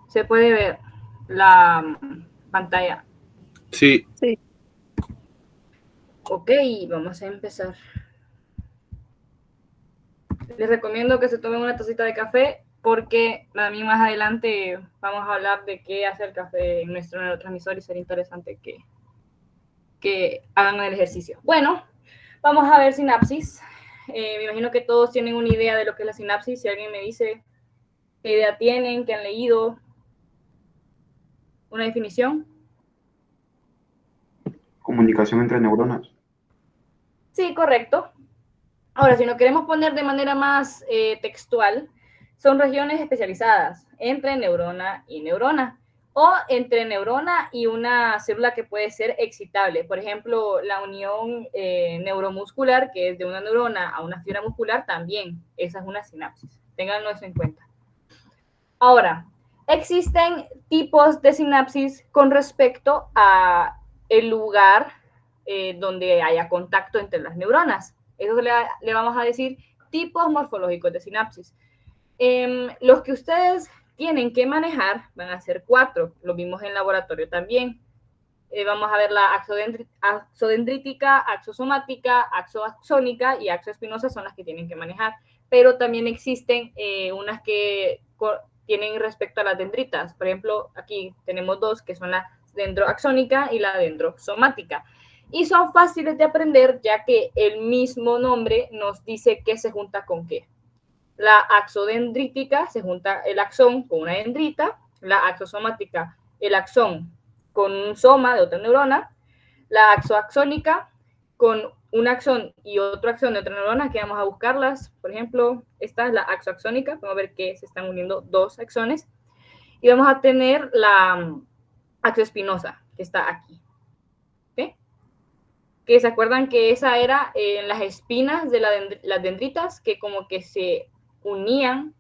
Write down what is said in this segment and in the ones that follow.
Se puede ver la pantalla. Sí. Sí. Ok, vamos a empezar. Les recomiendo que se tomen una tacita de café porque a mí más adelante vamos a hablar de qué hace el café en nuestro neurotransmisor y sería interesante que hagan el ejercicio. Bueno, vamos a ver sinapsis. Me imagino que todos tienen una idea de lo que es la sinapsis. Si alguien me dice qué idea tienen, qué han leído, una definición. Comunicación entre neuronas. Sí, correcto. Ahora, si nos queremos poner de manera más textual, son regiones especializadas entre neurona y neurona o entre neurona y una célula que puede ser excitable. Por ejemplo, la unión neuromuscular, que es de una neurona a una fibra muscular, también. Esa es una sinapsis. Ténganlo eso en cuenta. Ahora, existen tipos de sinapsis con respecto a el lugar donde haya contacto entre las neuronas. Eso le vamos a decir tipos morfológicos de sinapsis. Los que ustedes tienen que manejar van a ser 4, lo vimos en laboratorio también. Vamos a ver la axodendrítica, axosomática, axoaxónica y axoespinosa son las que tienen que manejar. Pero también existen unas que tienen respecto a las dendritas. Por ejemplo, aquí tenemos 2 que son la dendroaxónica y la dendrosomática. Y son fáciles de aprender ya que el mismo nombre nos dice qué se junta con qué. La axodendrítica se junta el axón con una dendrita, la axosomática el axón con un soma de otra neurona, la axoaxónica con un axón y otro axón de otra neurona, que vamos a buscarlas. Por ejemplo, esta es la axoaxónica, vamos a ver que se están uniendo 2 axones. Y vamos a tener la axoespinosa, que está aquí. ¿Okay? Que se acuerdan que esa era las espinas de las dendritas, que como que se unían,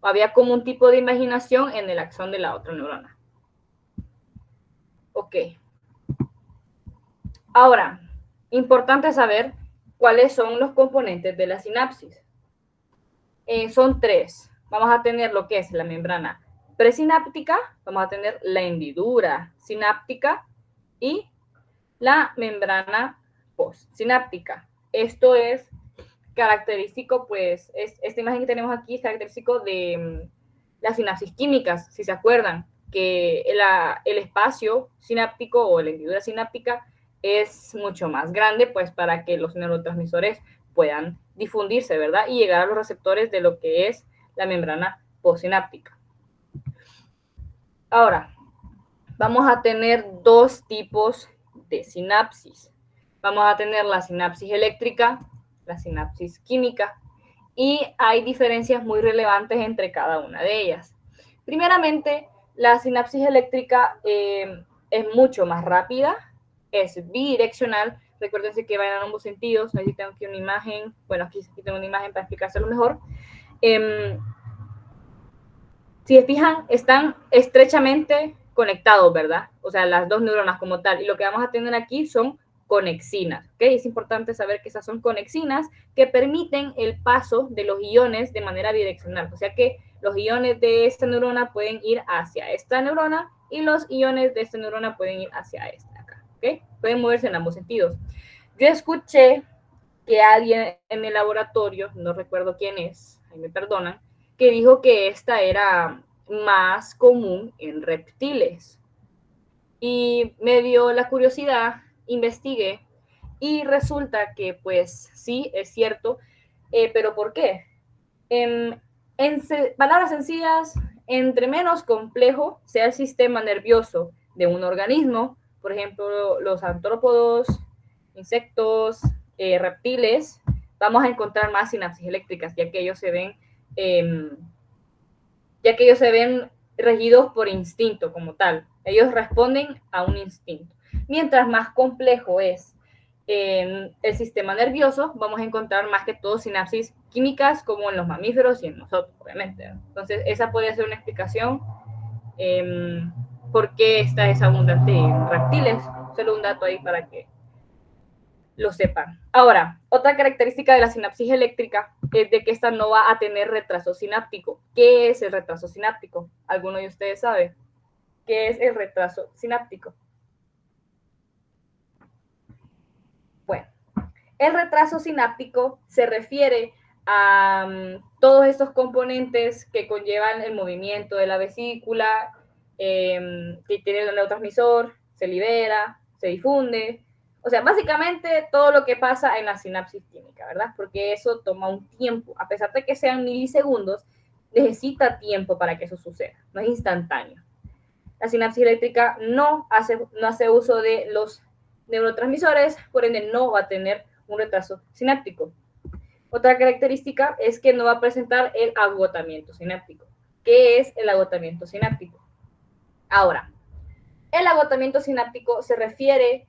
había como un tipo de imaginación en el axón de la otra neurona. Ok. Ahora, importante saber cuáles son los componentes de la sinapsis. Son 3. Vamos a tener lo que es la membrana presináptica, vamos a tener la hendidura sináptica y la membrana postsináptica. Esto es característico, pues, esta imagen que tenemos aquí es característico de las sinapsis químicas, si se acuerdan, que el espacio sináptico o la hendidura sináptica es mucho más grande, pues, para que los neurotransmisores puedan difundirse, ¿verdad? Y llegar a los receptores de lo que es la membrana postsináptica. Ahora, vamos a tener 2 tipos de sinapsis. Vamos a tener la sinapsis eléctrica, la sinapsis química, y hay diferencias muy relevantes entre cada una de ellas. Primeramente, la sinapsis eléctrica es mucho más rápida, es bidireccional. Recuérdense que van en ambos sentidos. Ahí tengo aquí una imagen. Bueno, aquí tengo una imagen para explicárselo mejor. Si se fijan, están estrechamente conectados, ¿verdad? O sea, las 2 neuronas como tal. Y lo que vamos a tener aquí son conexinas, ¿ok? Es importante saber que esas son conexinas que permiten el paso de los iones de manera bidireccional. O sea que los iones de esta neurona pueden ir hacia esta neurona y los iones de esta neurona pueden ir hacia esta acá, ¿ok? Pueden moverse en ambos sentidos. Yo escuché que alguien en el laboratorio, no recuerdo quién es, ahí me perdonan, que dijo que esta era más común en reptiles. Y me dio la curiosidad, investigué, y resulta que pues sí, es cierto, pero ¿por qué? En palabras sencillas, entre menos complejo sea el sistema nervioso de un organismo, por ejemplo, los artrópodos, insectos, reptiles, vamos a encontrar más sinapsis eléctricas, ya que ellos se ven regidos por instinto como tal. Ellos responden a un instinto. Mientras más complejo es el sistema nervioso, vamos a encontrar más que todo sinapsis químicas como en los mamíferos y en nosotros, obviamente. Entonces, esa podría ser una explicación por qué esta es abundante en reptiles. Solo un dato ahí para que lo sepan. Ahora, otra característica de la sinapsis eléctrica es de que esta no va a tener retraso sináptico. ¿Qué es el retraso sináptico? ¿Alguno de ustedes sabe qué es el retraso sináptico? Bueno, el retraso sináptico se refiere a todos estos componentes que conllevan el movimiento de la vesícula, que tiene el neurotransmisor, se libera, se difunde. O sea, básicamente todo lo que pasa en la sinapsis química, ¿verdad? Porque eso toma un tiempo. A pesar de que sean milisegundos, necesita tiempo para que eso suceda. No es instantáneo. La sinapsis eléctrica no hace uso de los neurotransmisores, por ende no va a tener un retraso sináptico. Otra característica es que no va a presentar el agotamiento sináptico. ¿Qué es el agotamiento sináptico? Ahora, el agotamiento sináptico se refiere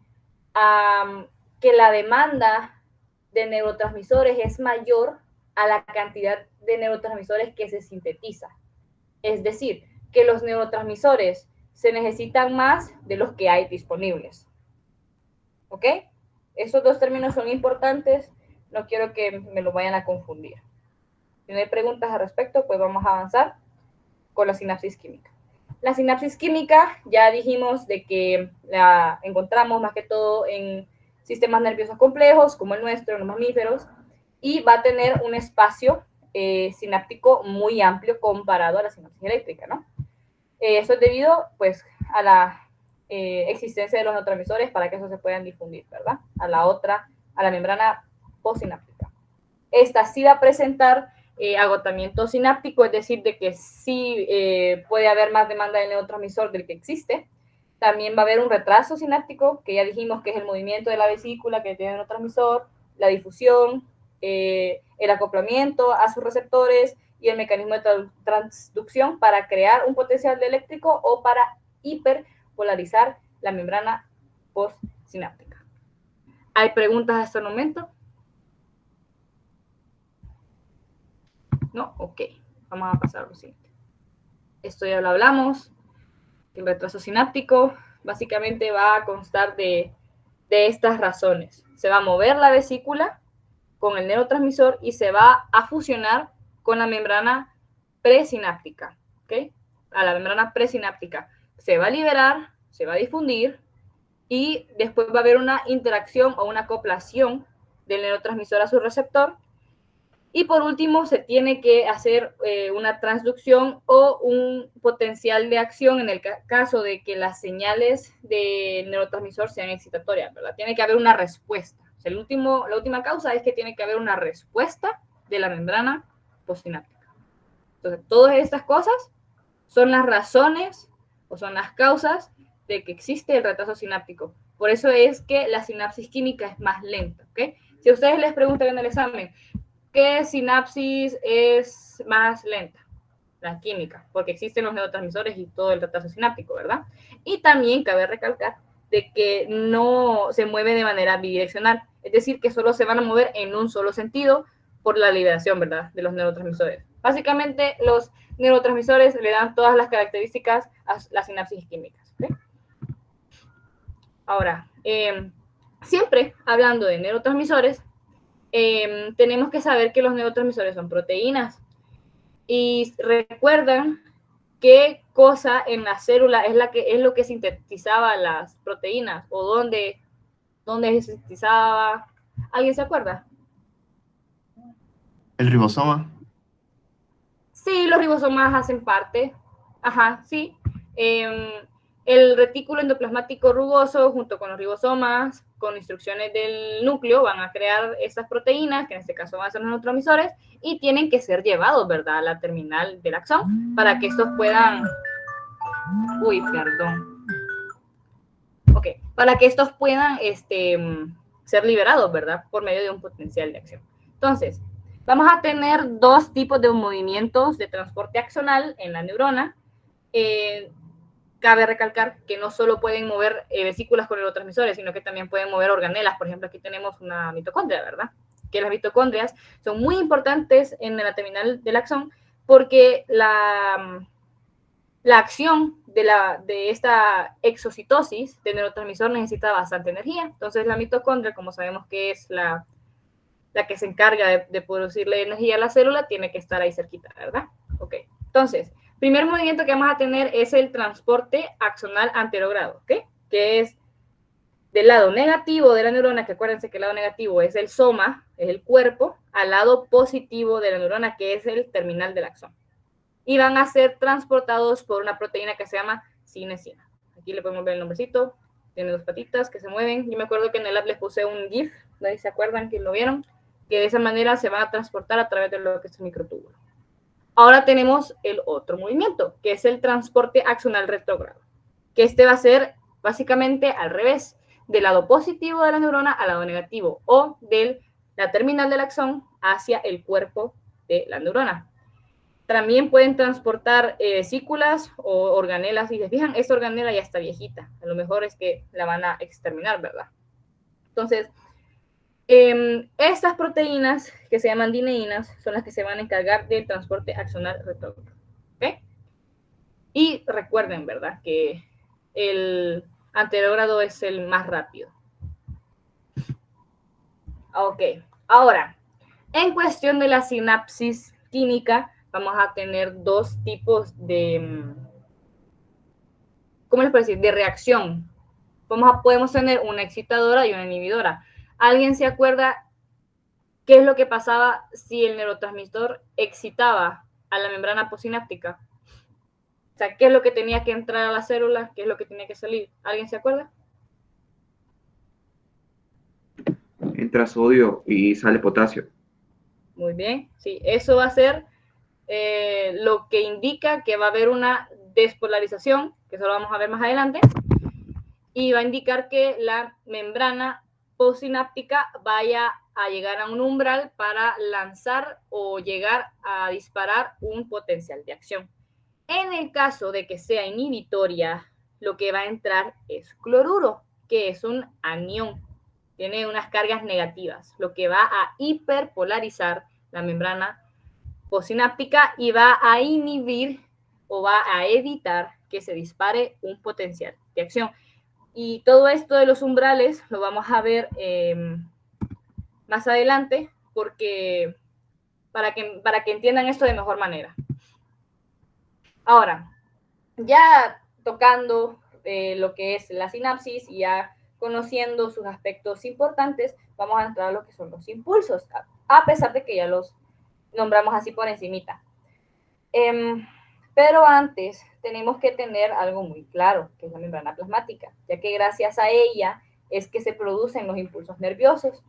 a que la demanda de neurotransmisores es mayor a la cantidad de neurotransmisores que se sintetiza. Es decir, que los neurotransmisores se necesitan más de los que hay disponibles. ¿Ok? Esos dos términos son importantes, no quiero que me lo vayan a confundir. Si no hay preguntas al respecto, pues vamos a avanzar con la sinapsis química. La sinapsis química ya dijimos de que la encontramos más que todo en sistemas nerviosos complejos, como el nuestro, en los mamíferos, y va a tener un espacio sináptico muy amplio comparado a la sinapsis eléctrica, ¿no? Eso es debido, pues, a la existencia de los neurotransmisores para que eso se puedan difundir, ¿verdad? A la membrana postsináptica. Esta sí va a presentar agotamiento sináptico, es decir, de que sí puede haber más demanda de neurotransmisor del que existe. También va a haber un retraso sináptico, que ya dijimos que es el movimiento de la vesícula que tiene el neurotransmisor, la difusión, el acoplamiento a sus receptores y el mecanismo de transducción para crear un potencial eléctrico o para hiperpolarizar la membrana postsináptica. ¿Hay preguntas hasta el momento? ¿No? Ok, vamos a pasar a lo siguiente. Esto ya lo hablamos. El retraso sináptico básicamente va a constar de estas razones. Se va a mover la vesícula con el neurotransmisor y se va a fusionar con la membrana presináptica, ¿ok? A la membrana presináptica. Se va a liberar, se va a difundir y después va a haber una interacción o una acoplación del neurotransmisor a su receptor. Y por último, se tiene que hacer una transducción o un potencial de acción en el caso de que las señales del neurotransmisor sean excitatorias, ¿verdad? Tiene que haber una respuesta. O sea, la última causa es que tiene que haber una respuesta de la membrana postsináptica. Entonces, todas estas cosas son las razones o son las causas de que existe el retraso sináptico. Por eso es que la sinapsis química es más lenta, ¿ok? Si a ustedes les preguntan en el examen, ¿qué sinapsis es más lenta? La química, porque existen los neurotransmisores y todo el retraso sináptico, ¿verdad? Y también cabe recalcar de que no se mueve de manera bidireccional, es decir, que solo se van a mover en un solo sentido por la liberación, ¿verdad?, de los neurotransmisores. Básicamente, los neurotransmisores le dan todas las características a las sinapsis químicas, ¿okay? Ahora, siempre hablando de neurotransmisores, tenemos que saber que los neurotransmisores son proteínas. Y recuerdan qué cosa en la célula es lo que sintetizaba las proteínas o dónde se sintetizaba. ¿Alguien se acuerda? El ribosoma. Sí, los ribosomas hacen parte. Ajá, sí. El retículo endoplasmático rugoso junto con los ribosomas, con instrucciones del núcleo, van a crear estas proteínas, que en este caso van a ser los neurotransmisores, y tienen que ser llevados, ¿verdad?, a la terminal del axón para que estos puedan... Uy, perdón. Ok, para que estos puedan ser liberados, ¿verdad?, por medio de un potencial de acción. Entonces, vamos a tener dos tipos de movimientos de transporte axonal en la neurona. Cabe recalcar que no solo pueden mover vesículas con neurotransmisores, sino que también pueden mover organelas. Por ejemplo, aquí tenemos una mitocondria, ¿verdad? Que las mitocondrias son muy importantes en la terminal del axón porque la acción de esta exocitosis del neurotransmisor necesita bastante energía. Entonces, la mitocondria, como sabemos que es la la que se encarga de producirle energía a la célula, tiene que estar ahí cerquita, ¿verdad? Ok, entonces, primer movimiento que vamos a tener es el transporte axonal anterogrado, ¿ok? Que es del lado negativo de la neurona, que acuérdense que el lado negativo es el soma, es el cuerpo, al lado positivo de la neurona, que es el terminal del axón. Y van a ser transportados por una proteína que se llama cinesina. Aquí le podemos ver el nombrecito, tiene dos patitas que se mueven. Yo me acuerdo que en el lab les puse un GIF, ¿no? ¿Se acuerdan que lo vieron? Que de esa manera se van a transportar a través de lo que es el microtúbulo. Ahora tenemos el otro movimiento, que es el transporte axonal retrógrado, que este va a ser básicamente al revés, del lado positivo de la neurona al lado negativo, o de la terminal del axón hacia el cuerpo de la neurona. También pueden transportar vesículas o organelas. Si se fijan, esta organela ya está viejita. A lo mejor es que la van a exterminar, ¿verdad? Entonces, estas proteínas que se llaman dineínas son las que se van a encargar del transporte axonal retrógrado. ¿Ok? Y recuerden, ¿verdad? Que el anterógrado es el más rápido. Ok, ahora, en cuestión de la sinapsis química, vamos a tener dos tipos de, ¿cómo les puedo decir? De reacción. Podemos tener una excitadora y una inhibidora. ¿Alguien se acuerda qué es lo que pasaba si el neurotransmisor excitaba a la membrana postsináptica? O sea, ¿qué es lo que tenía que entrar a la célula? ¿Qué es lo que tenía que salir? ¿Alguien se acuerda? Entra sodio y sale potasio. Muy bien, sí, eso va a ser lo que indica que va a haber una despolarización, que eso lo vamos a ver más adelante, y va a indicar que la membrana postsináptica vaya a llegar a un umbral para lanzar o llegar a disparar un potencial de acción. En el caso de que sea inhibitoria, lo que va a entrar es cloruro, que es un anión, tiene unas cargas negativas, lo que va a hiperpolarizar la membrana postsináptica y va a inhibir o va a evitar que se dispare un potencial de acción. Y todo esto de los umbrales lo vamos a ver más adelante porque para que entiendan esto de mejor manera. Ahora, ya tocando lo que es la sinapsis y ya conociendo sus aspectos importantes, vamos a entrar a lo que son los impulsos, a pesar de que ya los nombramos así por encimita. Pero antes tenemos que tener algo muy claro, que es la membrana plasmática, ya que gracias a ella es que se producen los impulsos nerviosos.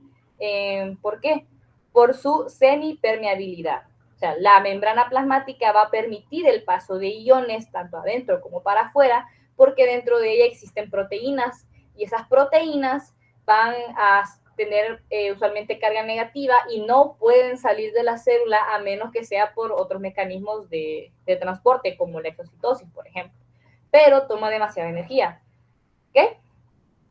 ¿Por qué? Por su semipermeabilidad. O sea, la membrana plasmática va a permitir el paso de iones tanto adentro como para afuera, porque dentro de ella existen proteínas y esas proteínas van a tener usualmente carga negativa y no pueden salir de la célula a menos que sea por otros mecanismos de transporte, como la exocitosis, por ejemplo. Pero toma demasiada energía. ¿Ok?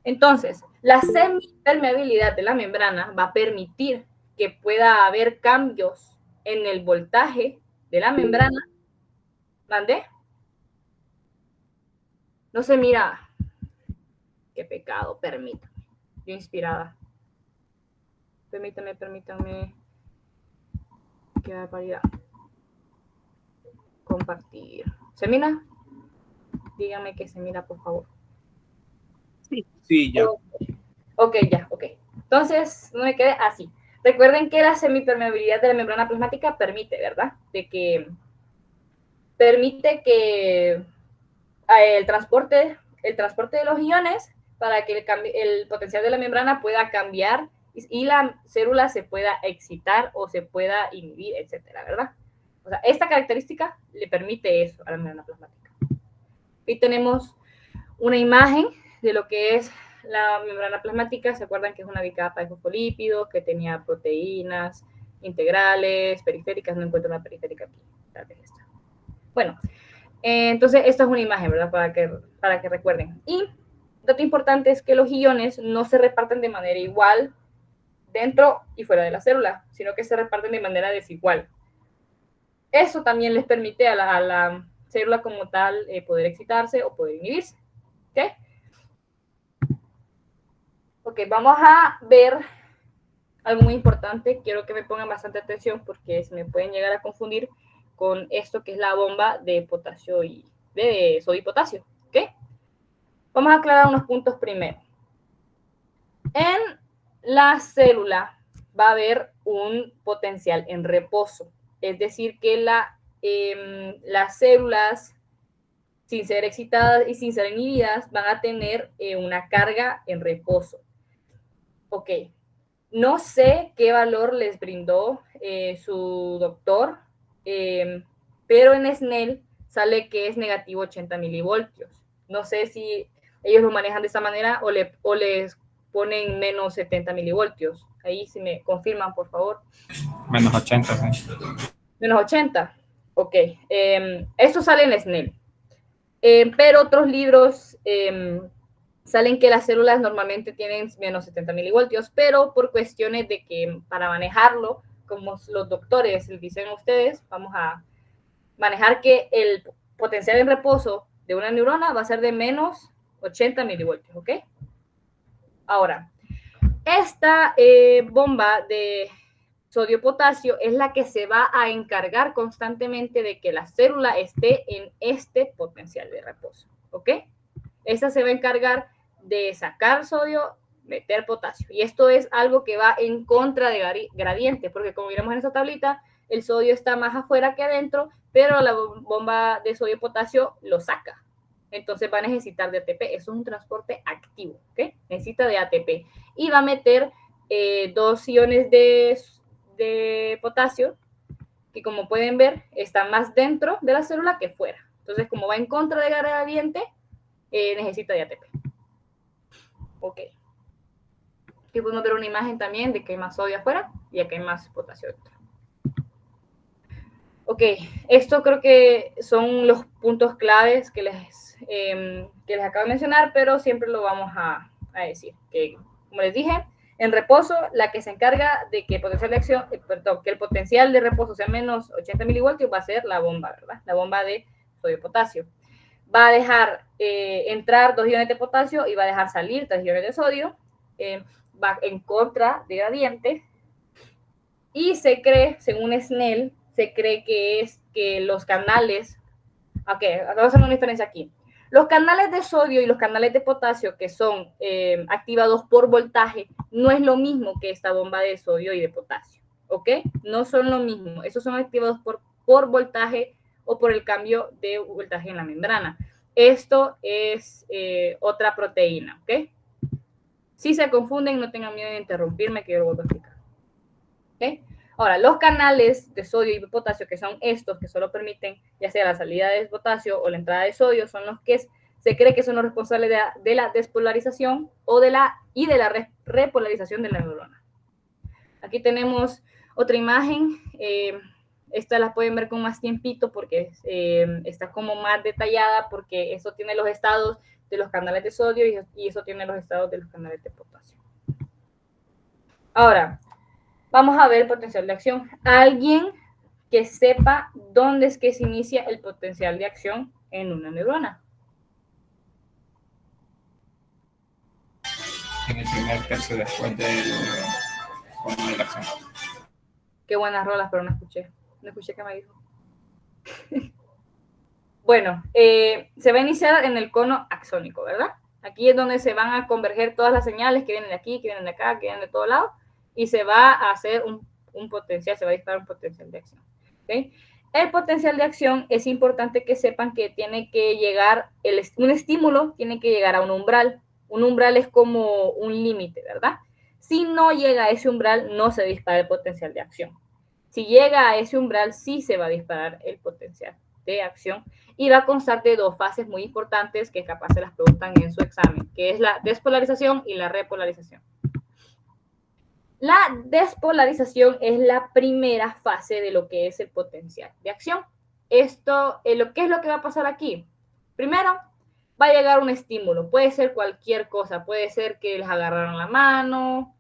Entonces, la semipermeabilidad de la membrana va a permitir que pueda haber cambios en el voltaje de la membrana. ¿Mandé? No se mira. Qué pecado, permítame. Yo inspirada. Permítanme. Qué barbaridad. Compartir. ¿Se mira? Dígame que se mira, por favor. Sí, ya. Ok, ya, ok. Entonces, no me quede así. Recuerden que la semipermeabilidad de la membrana plasmática permite, ¿verdad? Permite que el transporte de los iones para que el potencial de la membrana pueda cambiar y la célula se pueda excitar o se pueda inhibir, etcétera, ¿verdad? O sea, esta característica le permite eso a la membrana plasmática. Aquí tenemos una imagen de lo que es la membrana plasmática. ¿Se acuerdan que es una bicapa de fosfolípidos, que tenía proteínas integrales, periféricas? No encuentro una periférica aquí. Tal vez esta. Bueno, entonces esta es una imagen, ¿verdad? Para que recuerden. Y dato importante es que los iones no se reparten de manera igual dentro y fuera de la célula, sino que se reparten de manera desigual. Eso también les permite a la célula como tal poder excitarse o poder inhibirse. ¿Ok? Ok, vamos a ver algo muy importante, quiero que me pongan bastante atención porque se me pueden llegar a confundir con esto que es la bomba de potasio y de sodio y potasio, ¿ok? Vamos a aclarar unos puntos primero. En la célula va a haber un potencial en reposo, es decir, que las células, sin ser excitadas y sin ser inhibidas, van a tener una carga en reposo. Ok, no sé qué valor les brindó su doctor, pero en Snell sale que es negativo 80 milivoltios. No sé si ellos lo manejan de esta manera o les ponen menos 70 milivoltios. Ahí si me confirman, por favor. Menos 80, sí. Menos 80. Ok. Eso sale en Snell. Pero otros libros salen que las células normalmente tienen menos 70 milivoltios, pero por cuestiones de que para manejarlo, como los doctores les dicen a ustedes, vamos a manejar que el potencial en reposo de una neurona va a ser de menos 80 milivoltios, ¿ok? Ahora, esta bomba de sodio-potasio es la que se va a encargar constantemente de que la célula esté en este potencial de reposo, ¿ok? Esta se va a encargar de sacar sodio, meter potasio. Y esto es algo que va en contra de gradiente, porque como miramos en esta tablita, el sodio está más afuera que adentro, pero la bomba de sodio-potasio lo saca. Entonces va a necesitar de ATP. Eso es un transporte activo, ¿ok? Necesita de ATP. Y va a meter 2 iones de potasio, que como pueden ver, están más dentro de la célula que fuera. Entonces, como va en contra de gradiente, necesita de ATP. Ok. Aquí podemos ver una imagen también de que hay más sodio afuera y aquí hay más potasio dentro. Ok, esto creo que son los puntos claves que les acabo de mencionar, pero siempre lo vamos a decir. Que, como les dije, en reposo, la que se encarga de que, que el potencial de reposo sea menos 80 milivoltios va a ser la bomba, ¿verdad? La bomba de sodio potasio. Va a dejar entrar 2 iones de potasio y va a dejar salir 3 iones de sodio. Va en contra de gradiente. Y se cree, según Snell, se cree que es que los canales, ok, vamos a hacer una diferencia aquí. Los canales de sodio y los canales de potasio que son activados por voltaje no es lo mismo que esta bomba de sodio y de potasio, ¿ok? No son lo mismo. Esos son activados por voltaje o por el cambio de voltaje en la membrana. Esto es otra proteína, ¿ok? Si se confunden, no tengan miedo de interrumpirme, que yo lo vuelvo a explicar. ¿Ok? Ahora, los canales de sodio y potasio, que son estos que solo permiten ya sea la salida de potasio o la entrada de sodio, son los que se cree que son los responsables de la despolarización o de la repolarización de la neurona. Aquí tenemos otra imagen. Esta la pueden ver con más tiempito porque está como más detallada, porque eso tiene los estados de los canales de sodio y eso tiene los estados de los canales de potasio. Ahora, vamos a ver el potencial de acción. Alguien que sepa dónde es que se inicia el potencial de acción en una neurona. En el primer tercio después de la acción. Qué buenas rolas, pero no escuché. No escuché qué me dijo. Bueno, se va a iniciar en el cono axónico, ¿verdad? Aquí es donde se van a converger todas las señales que vienen de aquí, que vienen de acá, que vienen de todo lado, y se va a hacer un potencial, se va a disparar un potencial de acción. ¿Okay? El potencial de acción es importante que sepan que tiene que llegar, un estímulo tiene que llegar a un umbral. Un umbral es como un límite, ¿verdad? Si no llega a ese umbral, no se dispara el potencial de acción. Si llega a ese umbral, sí se va a disparar el potencial de acción y va a constar de 2 fases muy importantes que capaz se las preguntan en su examen, que es la despolarización y la repolarización. La despolarización es la primera fase de lo que es el potencial de acción. Esto, ¿qué es lo que va a pasar aquí? Primero, va a llegar un estímulo. Puede ser cualquier cosa. Puede ser que les agarraron la mano,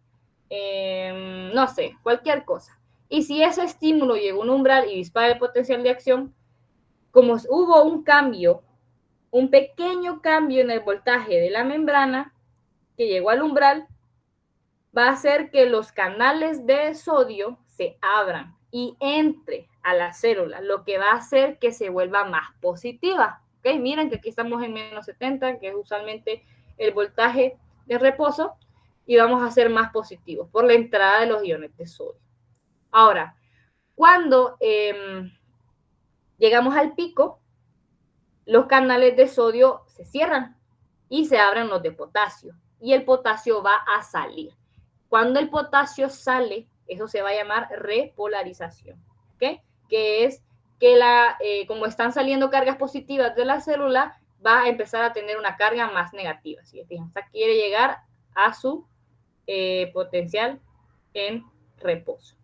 no sé, cualquier cosa. Y si ese estímulo llegó a un umbral y dispara el potencial de acción, como hubo un cambio, un pequeño cambio en el voltaje de la membrana que llegó al umbral, va a hacer que los canales de sodio se abran y entre a la célula, lo que va a hacer que se vuelva más positiva. ¿Ok? Miren que aquí estamos en menos 70, que es usualmente el voltaje de reposo, y vamos a ser más positivos por la entrada de los iones de sodio. Ahora, cuando llegamos al pico, los canales de sodio se cierran y se abren los de potasio, y el potasio va a salir. Cuando el potasio sale, eso se va a llamar repolarización, ¿ok? Que es que como están saliendo cargas positivas de la célula, va a empezar a tener una carga más negativa. ¿Sí? Esta quiere llegar a su potencial en reposo.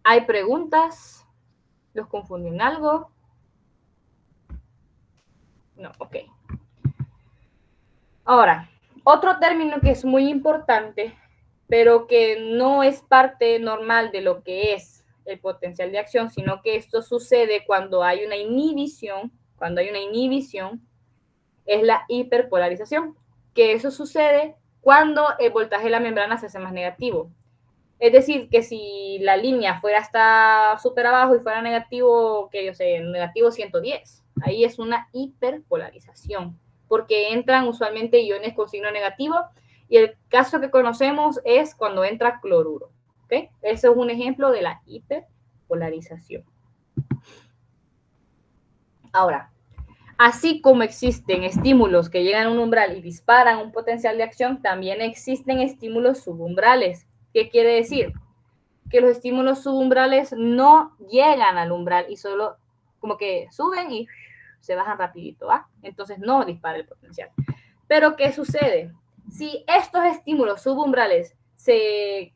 ¿Hay preguntas? ¿Los confunden algo? No, ok. Ahora, otro término que es muy importante, pero que no es parte normal de lo que es el potencial de acción, sino que esto sucede cuando hay una inhibición, es la hiperpolarización, que eso sucede cuando el voltaje de la membrana se hace más negativo. Es decir, que si la línea fuera hasta súper abajo y fuera negativo, que yo sé, negativo 110, ahí es una hiperpolarización, porque entran usualmente iones con signo negativo, y el caso que conocemos es cuando entra cloruro. ¿Okay? Eso es un ejemplo de la hiperpolarización. Ahora, así como existen estímulos que llegan a un umbral y disparan un potencial de acción, también existen estímulos subumbrales. ¿Qué quiere decir? Que los estímulos subumbrales no llegan al umbral y solo como que suben y se bajan rapidito, ¿va? Entonces no dispara el potencial. Pero ¿qué sucede? Si estos estímulos subumbrales se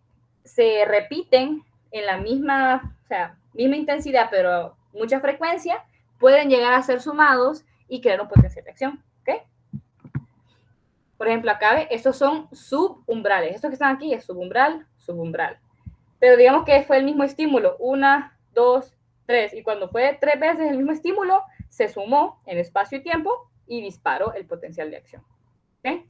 repiten en la misma, o sea, misma intensidad, pero mucha frecuencia, pueden llegar a ser sumados y crear un potencial de acción, ¿ok? Por ejemplo, acá, estos son subumbrales. Estos que están aquí es subumbral, subumbral. Pero digamos que fue el mismo estímulo, 1, 2, 3, y cuando fue 3 veces el mismo estímulo, se sumó en espacio y tiempo y disparó el potencial de acción. ¿Okay?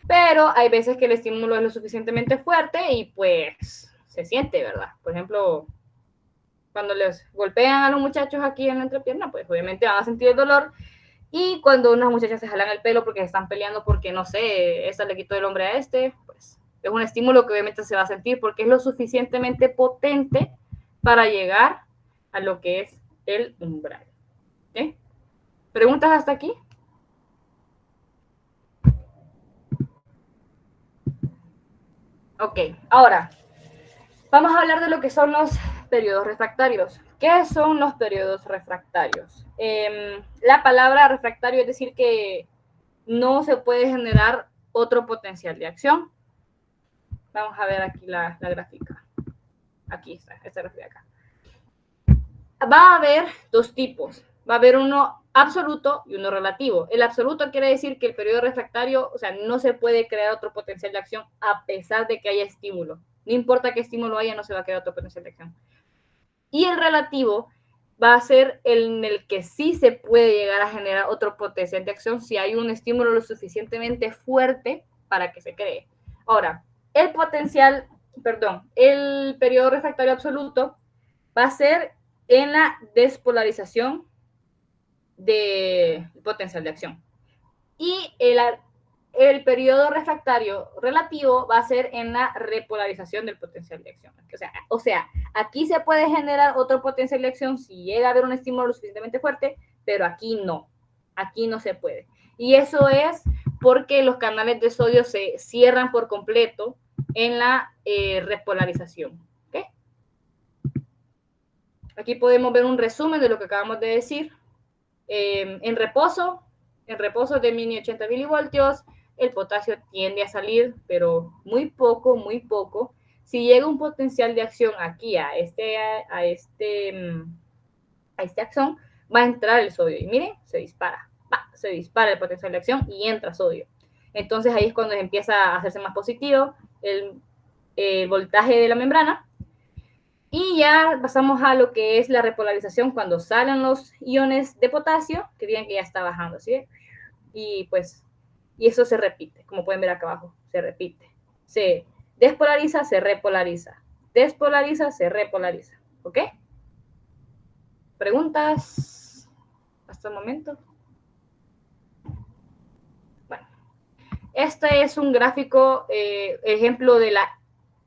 Pero hay veces que el estímulo es lo suficientemente fuerte y pues se siente, ¿verdad? Por ejemplo, cuando les golpean a los muchachos aquí en la entrepierna, pues obviamente van a sentir el dolor. Y cuando unas muchachas se jalan el pelo porque están peleando porque, no sé, esta le quitó el hombre a este, pues es un estímulo que obviamente se va a sentir porque es lo suficientemente potente para llegar a lo que es el umbral. ¿Okay? ¿Preguntas hasta aquí? Ok, ahora vamos a hablar de lo que son los periodos refractarios. ¿Qué son los periodos refractarios? La palabra refractario es decir que no se puede generar otro potencial de acción. Vamos a ver aquí la gráfica. Aquí está, esta gráfica acá. Va a haber dos tipos. Va a haber uno absoluto y uno relativo. El absoluto quiere decir que el periodo refractario, o sea, no se puede crear otro potencial de acción a pesar de que haya estímulo. No importa qué estímulo haya, no se va a crear otro potencial de acción. Y el relativo va a ser en el que sí se puede llegar a generar otro potencial de acción si hay un estímulo lo suficientemente fuerte para que se cree. Ahora, el periodo refractario absoluto va a ser en la despolarización del potencial de acción. Y el periodo refractario relativo va a ser en la repolarización del potencial de acción. O sea, aquí se puede generar otro potencial de acción si llega a haber un estímulo lo suficientemente fuerte, pero aquí no se puede. Y eso es porque los canales de sodio se cierran por completo en la repolarización. ¿Okay? Aquí podemos ver un resumen de lo que acabamos de decir. En reposo de 1080 milivoltios, el potasio tiende a salir, pero muy poco, muy poco. Si llega un potencial de acción aquí a este axón, va a entrar el sodio. Y miren, se dispara el potencial de acción y entra sodio. Entonces ahí es cuando empieza a hacerse más positivo el voltaje de la membrana. Y ya pasamos a lo que es la repolarización cuando salen los iones de potasio, que digan que ya está bajando, ¿sí? Y eso se repite, como pueden ver acá abajo, se repite. Despolariza, se repolariza. Despolariza, se repolariza. ¿Ok? ¿Preguntas hasta el momento? Bueno, este es un gráfico, ejemplo de la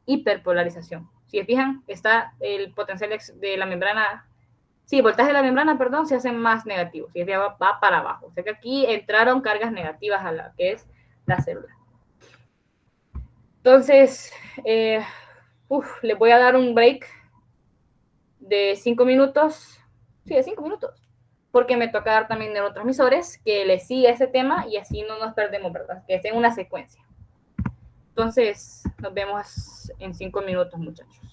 hiperpolarización. Si se fijan, está el potencial de la membrana, sí, el voltaje de la membrana, perdón, se hace más negativo, si va para abajo. O sea que aquí entraron cargas negativas a la que es la célula. Entonces, les voy a dar un break de 5 minutos, sí, de 5 minutos, porque me toca dar también neurotransmisores que les siga ese tema y así no nos perdemos, ¿verdad? Que estén en una secuencia. Entonces, nos vemos en 5 minutos, muchachos.